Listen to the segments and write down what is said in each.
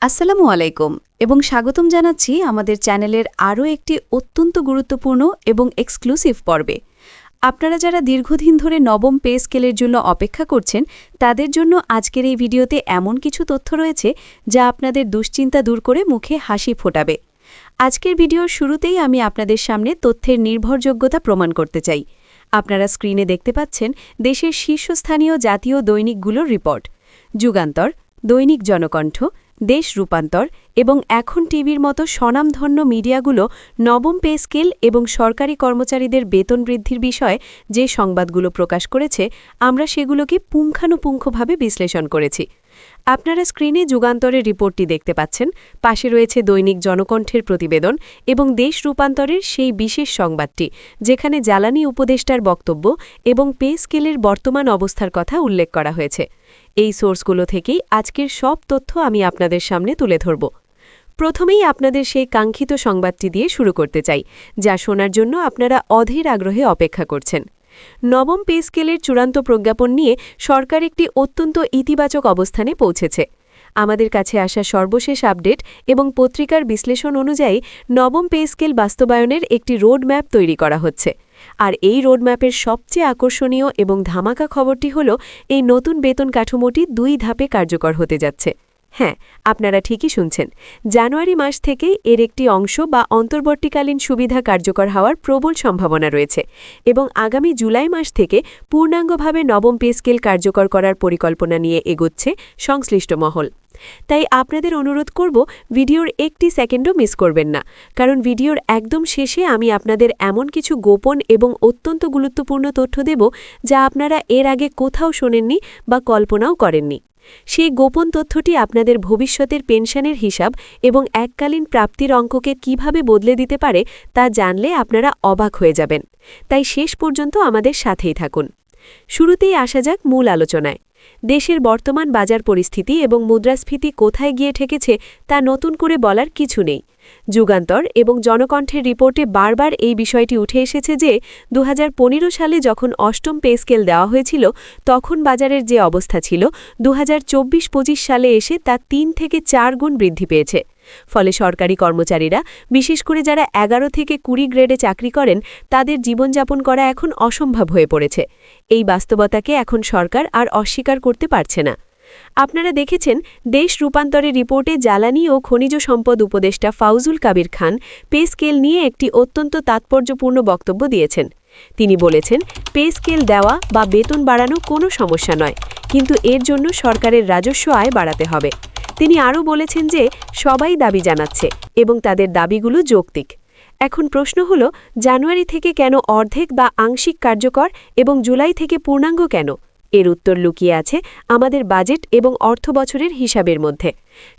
আসসালামু আলাইকুম এবং স্বাগতম জানাচ্ছি আমাদের চ্যানেলের আরও একটি অত্যন্ত গুরুত্বপূর্ণ এবং এক্সক্লুসিভ পর্বে। আপনারা যারা দীর্ঘদিন ধরে নবম পে স্কেলের জন্য অপেক্ষা করছেন, তাদের জন্য আজকের এই ভিডিওতে এমন কিছু তথ্য রয়েছে যা আপনাদের দুশ্চিন্তা দূর করে মুখে হাসি ফোটাবে। আজকের ভিডিওর শুরুতেই আমি আপনাদের সামনে তথ্যের নির্ভরযোগ্যতা প্রমাণ করতে চাই। আপনারা স্ক্রিনে দেখতে পাচ্ছেন দেশের শীর্ষস্থানীয় জাতীয় দৈনিকগুলোর রিপোর্ট। যুগান্তর, দৈনিক জনকণ্ঠ, দেশ রূপান্তর এবং এখন টিভির মতো স্বনামধন্য মিডিয়াগুলো নবম পে স্কেল এবং সরকারি কর্মচারীদের বেতন বৃদ্ধির বিষয়ে যে সংবাদগুলো প্রকাশ করেছে, আমরা সেগুলোকে পুঙ্খানুপুঙ্খভাবে বিশ্লেষণ করেছি। আপনারা স্ক্রিনে যুগান্তরের রিপোর্টটি দেখতে পাচ্ছেন, পাশে রয়েছে দৈনিক জনকণ্ঠের প্রতিবেদন এবং দেশ রূপান্তরের সেই বিশেষ সংবাদটি যেখানে জ্বালানি উপদেষ্টার বক্তব্য এবং পে স্কেলের বর্তমান অবস্থার কথা উল্লেখ করা হয়েছে। এই সোর্সগুলো থেকেই আজকের সব তথ্য আমি আপনাদের সামনে তুলে ধরব। প্রথমেই আপনাদের সেই কাঙ্ক্ষিত সংবাদটি দিয়ে শুরু করতে চাই, যা শোনার জন্য আপনারা অধীর আগ্রহে অপেক্ষা করছেন। নবম পে স্কেলের চূড়ান্ত প্রজ্ঞাপন নিয়ে সরকার একটি অত্যন্ত ইতিবাচক অবস্থানে পৌঁছেছে। আমাদের কাছে আসা সর্বশেষ আপডেট এবং পত্রিকার বিশ্লেষণ অনুযায়ী নবম পে স্কেল বাস্তবায়নের একটি রোডম্যাপ তৈরি করা হচ্ছে। আর এই রোডম্যাপের সবচেয়ে আকর্ষণীয় এবং ধামাকা খবরটি হল এই নতুন বেতন কাঠামোটি 2 ধাপে কার্যকর হতে যাচ্ছে। হ্যাঁ, আপনারা ঠিকই শুনছেন, জানুয়ারি মাস থেকেই এর একটি অংশ বা অন্তর্বর্তীকালীন সুবিধা কার্যকর হওয়ার প্রবল সম্ভাবনা রয়েছে এবং আগামী জুলাই মাস থেকে পূর্ণাঙ্গভাবে নবম পে স্কেল কার্যকর করার পরিকল্পনা নিয়ে এগোচ্ছে সংশ্লিষ্ট মহল। তাই আপনাদের অনুরোধ করব, ভিডিওর একটি সেকেন্ডও মিস করবেন না, কারণ ভিডিওর একদম শেষে আমি আপনাদের এমন কিছু গোপন এবং অত্যন্ত গুরুত্বপূর্ণ তথ্য দেব যা আপনারা এর আগে কোথাও শোনেননি বা কল্পনাও করেননি। সেই গোপন তথ্যটি আপনাদের ভবিষ্যতের পেনশনের হিসাব এবং এককালীন প্রাপ্তির অঙ্ককে কিভাবে বদলে দিতে পারে তা জানলে আপনারা অবাক হয়ে যাবেন। তাই শেষ পর্যন্ত আমাদের সাথেই থাকুন। শুরুতেই আসা যাক মূল আলোচনায়। দেশের বর্তমান বাজার পরিস্থিতি এবং মুদ্রাস্ফীতি কোথায় গিয়ে ঠেকেছে তা নতুন করে বলার কিছু নেই। যুগান্তর এবং জনকণ্ঠের রিপোর্টে বারবার এই বিষয়টি উঠে এসেছে যে 2015 সালে যখন অষ্টম পে স্কেল দেওয়া হয়েছিল, তখন বাজারের যে অবস্থা ছিল 2024-25 সালে এসে তা 3 থেকে 4 গুণ বৃদ্ধি পেয়েছে। ফলে সরকারি কর্মচারীরা, বিশেষ করে যারা 11 থেকে 20 গ্রেডে চাকরি করেন, তাদের জীবনযাপন করা এখন অসম্ভব হয়ে পড়েছে। এই বাস্তবতাকে এখন সরকার আর অস্বীকার করতে পারছে না। আপনারা দেখেছেন, দেশ রূপান্তরের রিপোর্টে জ্বালানি ও খনিজ সম্পদ উপদেষ্টা ফাউজুল কাবির খান পে স্কেল নিয়ে একটি অত্যন্ত তাৎপর্যপূর্ণ বক্তব্য দিয়েছেন। তিনি বলেছেন, পে স্কেল দেওয়া বা বেতন বাড়ানো কোনো সমস্যা নয়, কিন্তু এর জন্য সরকারের রাজস্ব আয় বাড়াতে হবে। তিনি আরও বলেছেন যে সবাই দাবি জানাচ্ছে এবং তাদের দাবিগুলো যৌক্তিক। এখন প্রশ্ন হল, জানুয়ারি থেকে কেন অর্ধেক বা আংশিক কার্যকর এবং জুলাই থেকে পূর্ণাঙ্গ কেন? এর উত্তর লুকিয়ে আছে আমাদের বাজেট এবং অর্থবছরের হিসাবের মধ্যে।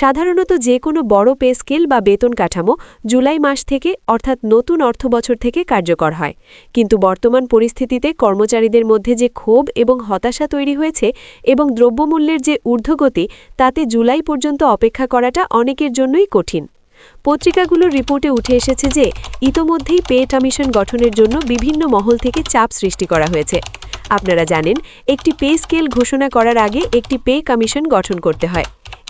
সাধারণত যে কোনো বড় পে স্কেল বা বেতন কাঠামো জুলাই মাস থেকে, অর্থাৎ নতুন অর্থবছর থেকে কার্যকর হয়। কিন্তু বর্তমান পরিস্থিতিতে কর্মচারীদের মধ্যে যে ক্ষোভ এবং হতাশা তৈরি হয়েছে এবং দ্রব্যমূল্যের যে ঊর্ধ্বগতি, তাতে জুলাই পর্যন্ত অপেক্ষা করাটা অনেকের জন্যই কঠিন। পত্রিকাগুলোর রিপোর্টে উঠে এসেছে যে ইতোমধ্যেই পে কমিশন গঠনের জন্য বিভিন্ন মহল থেকে চাপ সৃষ্টি করা হয়েছে। আপনারা জানেন, একটি পে স্কেল ঘোষণা করার আগে একটি পে কমিশন গঠন করতে হয়।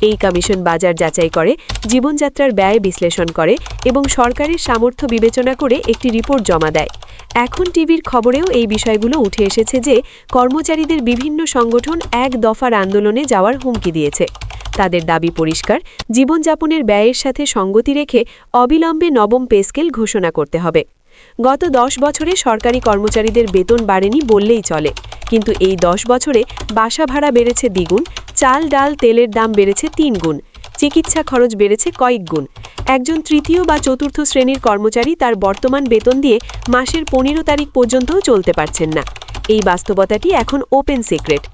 এই কমিশন বাজার যাচাই করে, জীবনযাত্রার ব্যয় বিশ্লেষণ করে এবং সরকারের সামর্থ্য বিবেচনা করে একটি রিপোর্ট জমা দেয়। এখন টিভির খবরেও এই বিষয়গুলো উঠে এসেছে যে কর্মচারীদের বিভিন্ন সংগঠন এক দফার আন্দোলনে যাওয়ার হুমকি দিয়েছে। তাদের দাবি পরিষ্কার, জীবনযাপনের ব্যয়ের সাথে সঙ্গতি রেখে অবিলম্বে নবম পে স্কেল ঘোষণা করতে হবে। গত 10 বছরে সরকারি কর্মচারীদের বেতন বাড়েনি বললেই চলে, কিন্তু এই 10 বছরে বাসা ভাড়া বেড়েছে দ্বিগুণ, চাল ডাল তেলের দাম বেড়েছে 3 গুণ, চিকিৎসা খরচ বেড়েছে কয়েক গুণ। একজন তৃতীয় বা চতুর্থ শ্রেণীর কর্মচারী তার বর্তমান বেতন দিয়ে মাসের 15 তারিখ পর্যন্তও চলতে পারছেন না। এই বাস্তবতাটি এখন ওপেন সিক্রেট।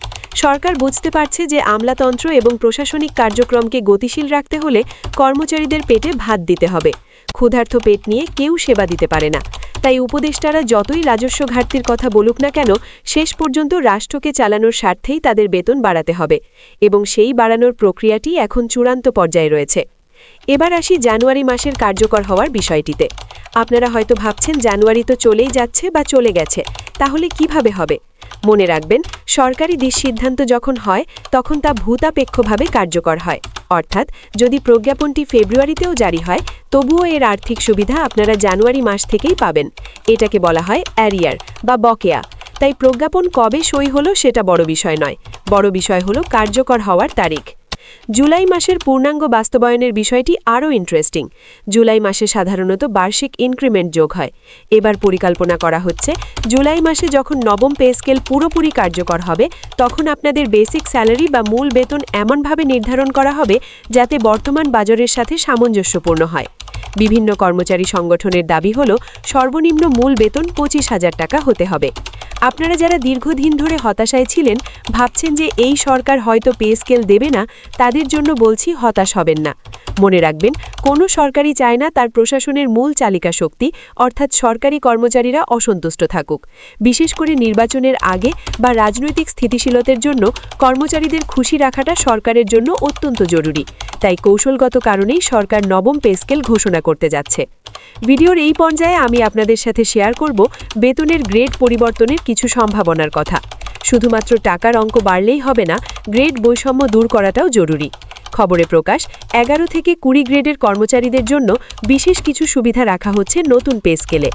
সরকার বুঝতে পারছে যে আমলাতন্ত্র এবং প্রশাসনিক কার্যক্রমকে গতিশীল রাখতে হলে কর্মচারীদের পেটে ভাত দিতে হবে। ক্ষুধার্ত পেট নিয়ে কেউ সেবা দিতে পারে না। তাই উপদেষ্টারা যতই রাজস্ব ঘাটতির কথা বলুক না কেন, শেষ পর্যন্ত রাষ্ট্রকে চালানোর স্বার্থেই তাদের বেতন বাড়াতে হবে এবং সেই বাড়ানোর প্রক্রিয়াটি এখন চূড়ান্ত পর্যায়ে রয়েছে। এবার আসি জানুয়ারি মাসের কার্যকর হওয়ার বিষয়টিতে। আপনারা হয়তো ভাবছেন, জানুয়ারি তো চলেই যাচ্ছে বা চলে গেছে, তাহলে কিভাবে হবে? মনে রাখবেন, সরকারি সিদ্ধান্ত যখন হয় তখন তা ভূতাপেক্ষভাবে কার্যকর হয়, অর্থাৎ যদি প্রজ্ঞাপনটি ফেব্রুয়ারিতেও জারি হয় তবুও এর আর্থিক সুবিধা আপনারা জানুয়ারি মাস থেকেই পাবেন। এটাকে বলা হয় অ্যারিয়ার বা বকেয়া। তাই প্রজ্ঞাপন কবে সই হলো সেটা বড় বিষয় নয়, বড় বিষয় হলো কার্যকর হওয়ার তারিখ। জুলাই মাসের পূর্ণাঙ্গ বাস্তবায়নের বিষয়টি আরও ইন্টারেস্টিং। জুলাই মাসে সাধারণত বার্ষিক ইনক্রিমেন্ট যোগ হয়। এবার পরিকল্পনা করা হচ্ছে জুলাই মাসে যখন নবম পে স্কেল পুরোপুরি কার্যকর হবে তখন আপনাদের বেসিক স্যালারি বা মূল বেতন এমনভাবে নির্ধারণ করা হবে যাতে বর্তমান বাজারের সাথে সামঞ্জস্যপূর্ণ হয়। বিভিন্ন কর্মচারী সংগঠনের দাবি হল সর্বনিম্ন মূল বেতন 25,000 টাকা হতে হবে। আপনারা যারা দীর্ঘদিন ধরে হতাশায় ছিলেন, ভাবছেন যে এই সরকার হয়তো পে স্কেল দেবে না, তাদের জন্য বলছি হতাশ হবেন না। মনে রাখবেন, কোনো সরকারই চায় না তার প্রশাসনের মূল চালিকা শক্তি অর্থাৎ সরকারি কর্মচারীরা অসন্তুষ্ট থাকুক। বিশেষ করে নির্বাচনের আগে বা রাজনৈতিক স্থিতিশীলতার জন্য কর্মচারীদের খুশি রাখাটা সরকারের জন্য অত্যন্ত জরুরি। তাই কৌশলগত কারণেই সরকার নবম পে স্কেল ঘোষণা করতে যাচ্ছে। ভিডিওর এই পর্যায়ে আমি আপনাদের সাথে শেয়ার করব বেতনের গ্রেড পরিবর্তনের কিছু সম্ভাবনার কথা। শুধুমাত্র টাকার অঙ্ক বাড়লেই হবে না, গ্রেড বৈষম্য দূর করাটাও জরুরি। খবরে প্রকাশ, 11 থেকে 20 গ্রেডের কর্মচারীদের জন্য বিশেষ কিছু সুবিধা রাখা হচ্ছে নতুন পে স্কেলে।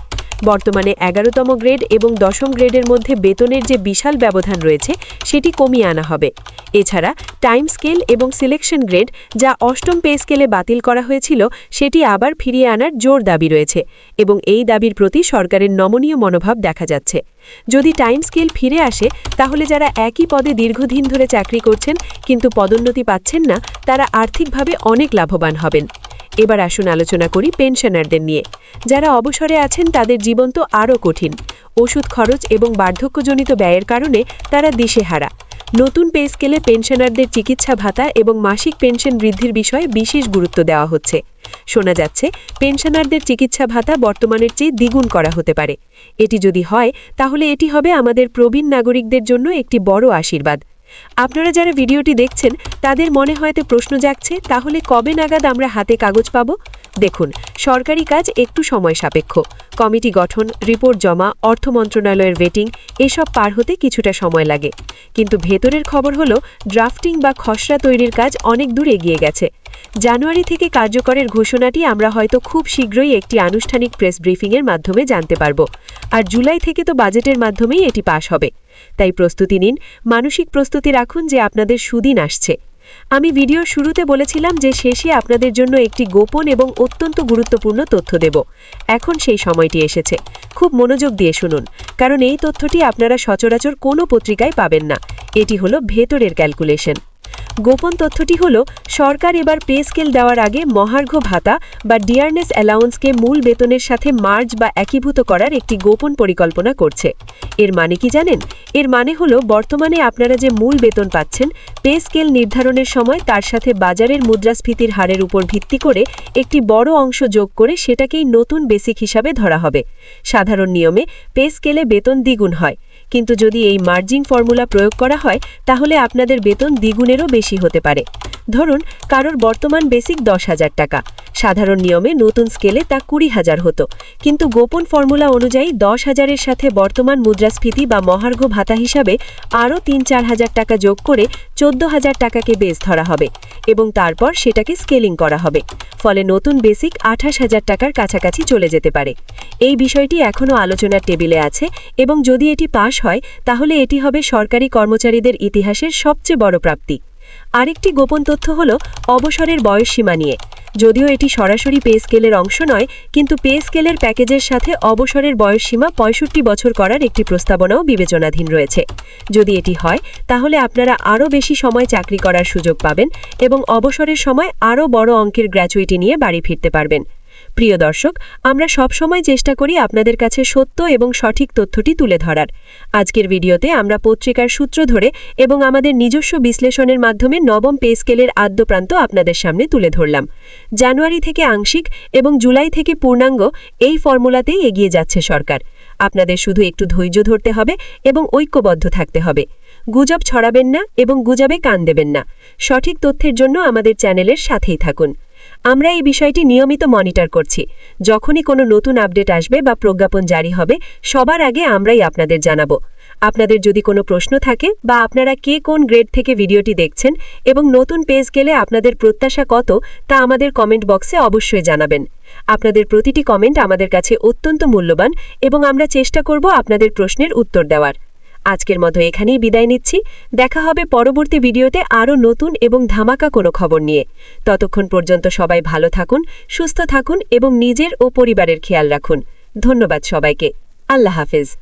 বর্তমানে 11তম গ্রেড এবং 10ম গ্রেডের মধ্যে বেতনের যে বিশাল ব্যবধান রয়েছে সেটি কমিয়ে আনা হবে। এছাড়া টাইম স্কেল এবং সিলেকশন গ্রেড, যা 8ম পে স্কেলে বাতিল করা হয়েছিল, সেটি আবার ফিরিয়ে আনার জোর দাবি রয়েছে এবং এই দাবির প্রতি সরকারের নমনীয় মনোভাব দেখা যাচ্ছে। যদি টাইম স্কেল ফিরে আসে তাহলে যারা একই পদে দীর্ঘদিন ধরে চাকরি করছেন কিন্তু পদোন্নতি পাচ্ছেন না, তারা আর্থিকভাবে অনেক লাভবান হবেন। এবার আসুন আলোচনা করি পেনশনারদের নিয়ে। যারা অবসরে আছেন তাদের জীবন তো আরও কঠিন। ওষুধ খরচ এবং বার্ধক্যজনিত ব্যয়ের কারণে তারা দিশেহারা। নতুন পে স্কেলে পেনশনারদের চিকিৎসা ভাতা এবং মাসিক পেনশন বৃদ্ধির বিষয়ে বিশেষ গুরুত্ব দেওয়া হচ্ছে। শোনা যাচ্ছে পেনশনারদের চিকিৎসা ভাতা বর্তমানের চেয়ে দ্বিগুণ করা হতে পারে। এটি যদি হয় তাহলে এটি হবে আমাদের প্রবীণ নাগরিকদের জন্য একটি বড় আশীর্বাদ। আপনারা যারা ভিডিওটি দেখছেন তাদের মনে হয়তো প্রশ্ন জাগছে, তাহলে কবে নাগাদ আমরা হাতে কাগজ পাব? দেখুন, সরকারি কাজ একটু সময় সাপেক্ষ। কমিটি গঠন, রিপোর্ট জমা, অর্থ মন্ত্রণালয়ের ভেটিং এসব পার হতে কিছুটা সময় লাগে। কিন্তু ভেতরের খবর হলো ড্রাফটিং বা খসড়া তৈরির কাজ অনেক দূর এগিয়ে গেছে। জানুয়ারি থেকে কার্যকরের ঘোষণাটি আমরা হয়তো খুব শীঘ্রই একটি আনুষ্ঠানিক প্রেস ব্রিফিংয়ের মাধ্যমে জানতে পারব। আর জুলাই থেকে তো বাজেটের মাধ্যমেই এটি পাস হবে। তাই প্রস্তুতি নিন, মানসিক প্রস্তুতি রাখুন যে আপনাদের সুদিন আসছে। আমি ভিডিওর শুরুতে বলেছিলাম যে শেষে আপনাদের জন্য একটি গোপন এবং অত্যন্ত গুরুত্বপূর্ণ তথ্য দেব। এখন সেই সময়টি এসেছে। খুব মনোযোগ দিয়ে শুনুন, কারণ এই তথ্যটি আপনারা সচরাচর কোনো পত্রিকায় পাবেন না। এটি হলো ভেতরের ক্যালকুলেশন। গোপন তথ্যটি হল সরকার এবার পে স্কেল দেওয়ার আগে মহার্ঘ ভাতা বা ডিয়ারনেস অ্যালাউন্সকে মূল বেতনের সাথে মার্জ বা একীভূত করার একটি গোপন পরিকল্পনা করছে। এর মানে কি জানেন? এর মানে হলো বর্তমানে আপনারা যে মূল বেতন পাচ্ছেন, পে স্কেল নির্ধারণের সময় তার সাথে বাজারের মুদ্রাস্ফীতির হারের উপর ভিত্তি করে একটি বড় অংশ যোগ করে সেটাকেই নতুন বেসিক হিসাবে ধরা হবে। সাধারণ নিয়মে পে স্কেলে বেতন দ্বিগুণ হয়, কিন্তু যদি এই মার্জিং ফর্মুলা প্রয়োগ করা হয় তাহলে আপনাদের বেতন দ্বিগুণেরও বেশি হতে পারে। ধরুন কারোর বর্তমান বেসিক 10,000 টাকা, সাধারণ নিয়মে নতুন স্কেলে তা 20,000 হতো, কিন্তু গোপন ফর্মুলা অনুযায়ী 10,000-এর সাথে বর্তমান মুদ্রাস্ফীতি বা মহার্ঘ ভাতা হিসাবে আরও 3-4 হাজার টাকা যোগ করে 14,000 টাকাকে বেস ধরা হবে এবং তারপর সেটাকে স্কেলিং করা হবে। ফলে নতুন বেসিক 28,000 টাকার কাছাকাছি চলে যেতে পারে। এই বিষয়টি এখনও আলোচনার টেবিলে আছে এবং যদি এটি পাস হয় তাহলে এটি হবে সরকারি কর্মচারীদের ইতিহাসের সবচেয়ে বড় প্রাপ্তি। আরেকটি গোপন তথ্য হল অবসরের বয়সসীমা নিয়ে। যদিও এটি সরাসরি পে স্কেলের অংশ নয়, কিন্তু পে স্কেলের প্যাকেজের সাথে অবসরের বয়সসীমা 65 বছর করার একটি প্রস্তাবনাও বিবেচনাধীন রয়েছে। যদি এটি হয় তাহলে আপনারা আরও বেশি সময় চাকরি করার সুযোগ পাবেন এবং অবসরের সময় আরও বড় অঙ্কের গ্র্যাচুইটি নিয়ে বাড়ি ফিরতে পারবেন। প্রিয় দর্শক, আমরা সবসময় চেষ্টা করি আপনাদের কাছে সত্য এবং সঠিক তথ্যটি তুলে ধরার। আজকের ভিডিওতে আমরা পত্রিকার সূত্র ধরে এবং আমাদের নিজস্ব বিশ্লেষণের মাধ্যমে নবম পে স্কেলের আদ্যপ্রান্ত আপনাদের সামনে তুলে ধরলাম। জানুয়ারি থেকে আংশিক এবং জুলাই থেকে পূর্ণাঙ্গ, এই ফর্মুলাতেই এগিয়ে যাচ্ছে সরকার। আপনাদের শুধু একটু ধৈর্য ধরতে হবে এবং ঐক্যবদ্ধ থাকতে হবে। গুজব ছড়াবেন না এবং গুজবে কান দেবেন না। সঠিক তথ্যের জন্য আমাদের চ্যানেলের সাথেই থাকুন। আমরা এই বিষয়টি নিয়মিত মনিটর করছি। যখনই কোনো নতুন আপডেট আসবে বা প্রজ্ঞাপন জারি হবে, সবার আগে আমরাই আপনাদের জানাবো। আপনাদের যদি কোনো প্রশ্ন থাকে বা আপনারা কে কোন গ্রেড থেকে ভিডিওটি দেখছেন এবং নতুন পে স্কেলে আপনাদের প্রত্যাশা কত তা আমাদের কমেন্ট বক্সে অবশ্যই জানাবেন। আপনাদের প্রতিটি কমেন্ট আমাদের কাছে অত্যন্ত মূল্যবান এবং আমরা চেষ্টা করব আপনাদের প্রশ্নের উত্তর দেওয়ার। আজকের মতো এখানেই বিদায় নিচ্ছি। দেখা হবে পরবর্তী ভিডিওতে আরও নতুন এবং ধামাকা কোনো খবর নিয়ে। ততক্ষণ পর্যন্ত সবাই ভালো থাকুন, সুস্থ থাকুন এবং নিজের ও পরিবারের খেয়াল রাখুন। ধন্যবাদ সবাইকে। আল্লাহ হাফেজ।